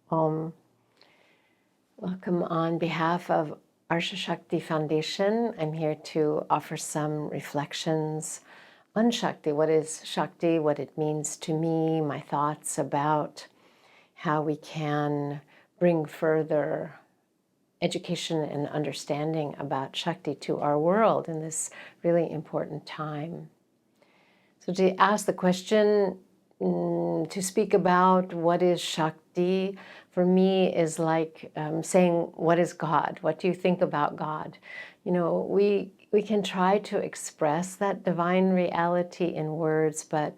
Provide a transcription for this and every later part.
Om. Welcome on behalf of Arsha Shakti Foundation. I'm here to offer some reflections on Shakti. What is Shakti? What it means to me, my thoughts about how we can bring further education and understanding about Shakti to our world in this really important time. So to ask the question, to speak about what is Shakti, for me is like saying, what is God? What do you think about God? You know, we can try to express that divine reality in words, but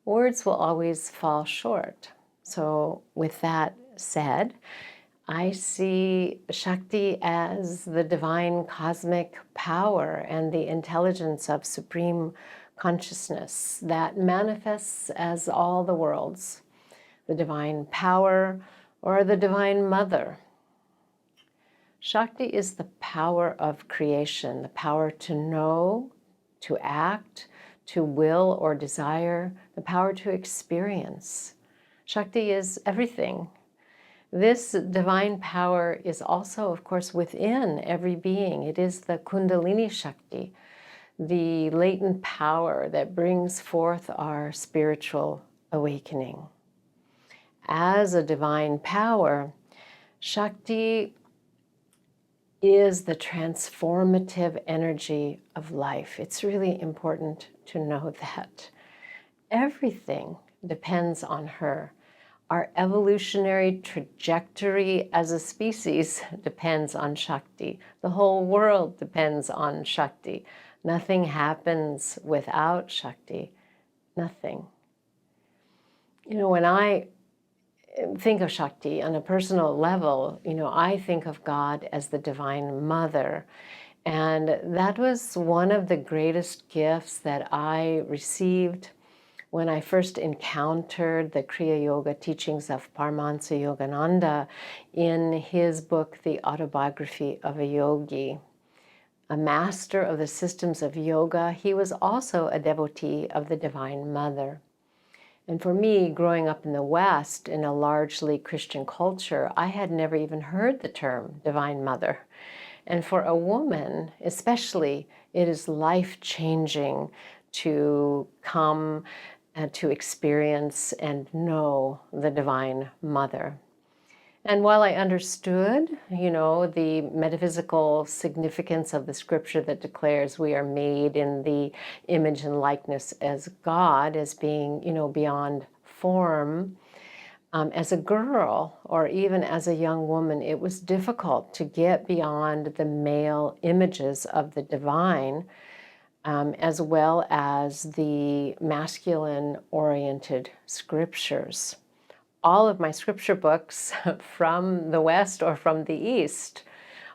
words will always fall short. So with that said, I see Shakti as the divine cosmic power and the intelligence of supreme consciousness that manifests as all the worlds, the divine power or the divine mother. Shakti is the power of creation, the power to know, to act, to will or desire, the power to experience. Shakti is everything. This divine power is also, of course, within every being. It is the Kundalini Shakti, the latent power that brings forth our spiritual awakening. As a divine power, Shakti is the transformative energy of life. It's really important to know that. Everything depends on her. Our evolutionary trajectory as a species depends on Shakti. The whole world depends on Shakti. Nothing happens without Shakti. Nothing. You know, when I think of Shakti on a personal level, you know, I think of God as the Divine Mother. And that was one of the greatest gifts that I received when I first encountered the Kriya Yoga teachings of Paramahansa Yogananda in his book, The Autobiography of a Yogi. A master of the systems of yoga, he was also a devotee of the Divine Mother. And for me, growing up in the West, in a largely Christian culture, I had never even heard the term Divine Mother. And for a woman, especially, it is life-changing to come and to experience and know the Divine Mother. And while I understood, you know, the metaphysical significance of the scripture that declares we are made in the image and likeness as God, as being, you know, beyond form, as a girl or even as a young woman, it was difficult to get beyond the male images of the divine, as well as the masculine-oriented scriptures. All of my scripture books from the West or from the East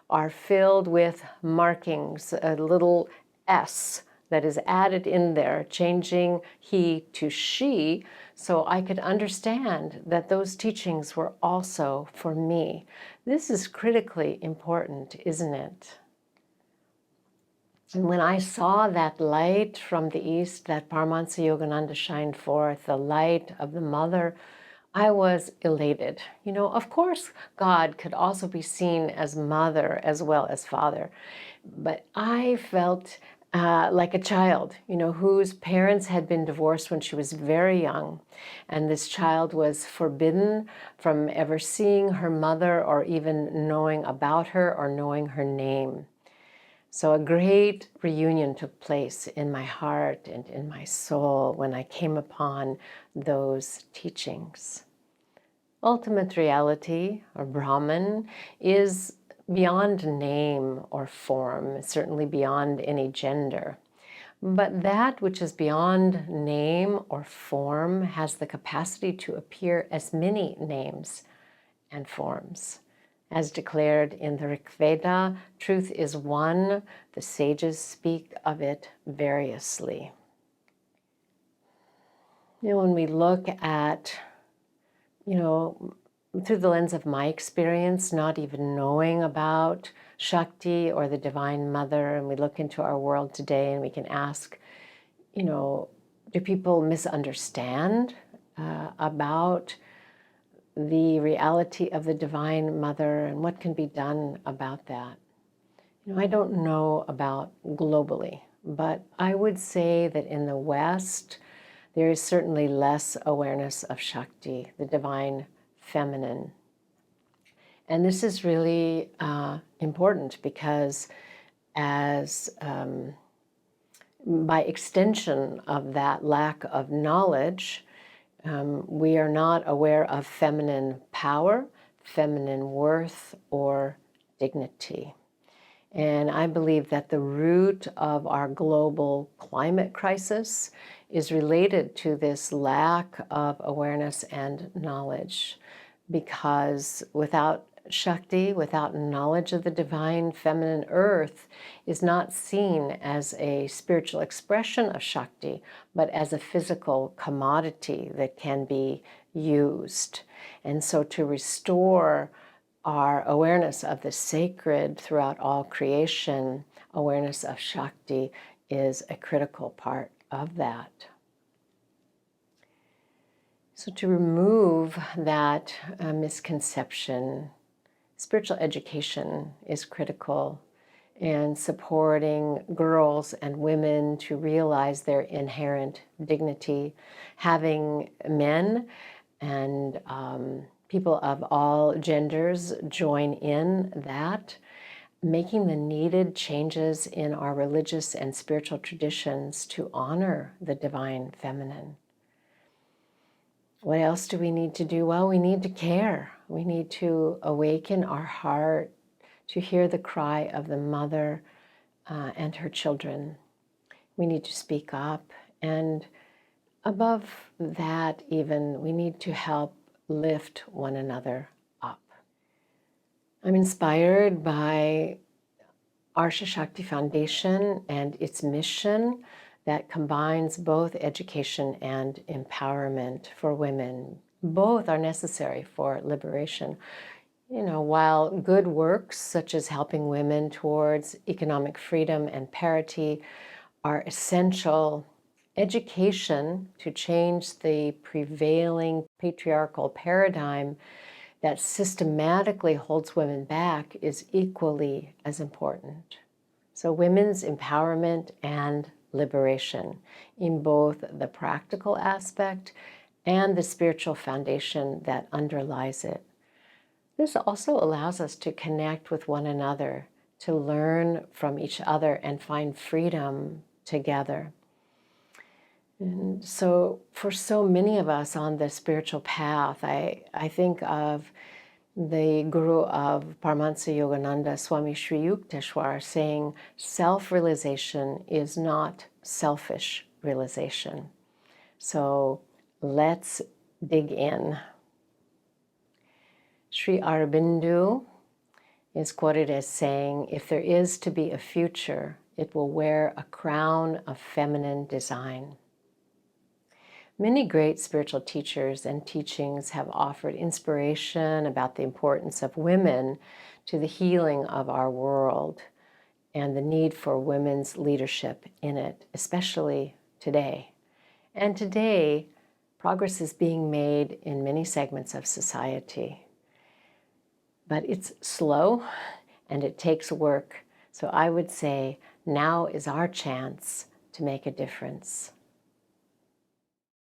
are filled with markings, a little S that is added in there, changing he to she, so I could understand that those teachings were also for me. This is critically important, isn't it? And when I saw that light from the East, that Paramahansa Yogananda shined forth, the light of the Mother, I was elated. You know, of course, God could also be seen as Mother as well as Father. But I felt like a child, you know, whose parents had been divorced when she was very young. And this child was forbidden from ever seeing her mother or even knowing about her or knowing her name. So a great reunion took place in my heart and in my soul when I came upon those teachings. Ultimate reality, or Brahman, is beyond name or form, certainly beyond any gender. But that which is beyond name or form has the capacity to appear as many names and forms. As declared in the Rigveda, truth is one. The sages speak of it variously. You know, when we look at, you know, through the lens of my experience, not even knowing about Shakti or the Divine Mother, and we look into our world today and we can ask, you know, do people misunderstand about the reality of the Divine Mother and what can be done about that. I don't know about globally, but I would say that in the West, there is certainly less awareness of Shakti, the divine feminine. And this is really important because as by extension of that lack of knowledge, we are not aware of feminine power, feminine worth, or dignity. And I believe that the root of our global climate crisis is related to this lack of awareness and knowledge. Because without Shakti, without knowledge of the divine feminine earth, is not seen as a spiritual expression of Shakti, but as a physical commodity that can be used. And so to restore our awareness of the sacred throughout all creation, awareness of Shakti is a critical part of that. So to remove that misconception, spiritual education is critical, and supporting girls and women to realize their inherent dignity, having men and people of all genders join in that, making the needed changes in our religious and spiritual traditions to honor the divine feminine. What else do we need to do? Well, we need to care. We need to awaken our heart to hear the cry of the mother and her children. We need to speak up. And above that even, we need to help lift one another up. I'm inspired by Arsha Shakti Foundation and its mission that combines both education and empowerment for women. Both are necessary for liberation. While good works such as helping women towards economic freedom and parity are essential, education to change the prevailing patriarchal paradigm that systematically holds women back is equally as important. So women's empowerment and liberation in both the practical aspect and the spiritual foundation that underlies it. This also allows us to connect with one another, to learn from each other and find freedom together. And so for so many of us on the spiritual path, I think of the guru of Paramahansa Yogananda, Swami Sri Yukteswar, saying self-realization is not selfish realization. So let's dig in. Sri Aurobindo is quoted as saying, if there is to be a future, it will wear a crown of feminine design. Many great spiritual teachers and teachings have offered inspiration about the importance of women to the healing of our world and the need for women's leadership in it, especially today. And today, progress is being made in many segments of society. But it's slow and it takes work. So I would say now is our chance to make a difference.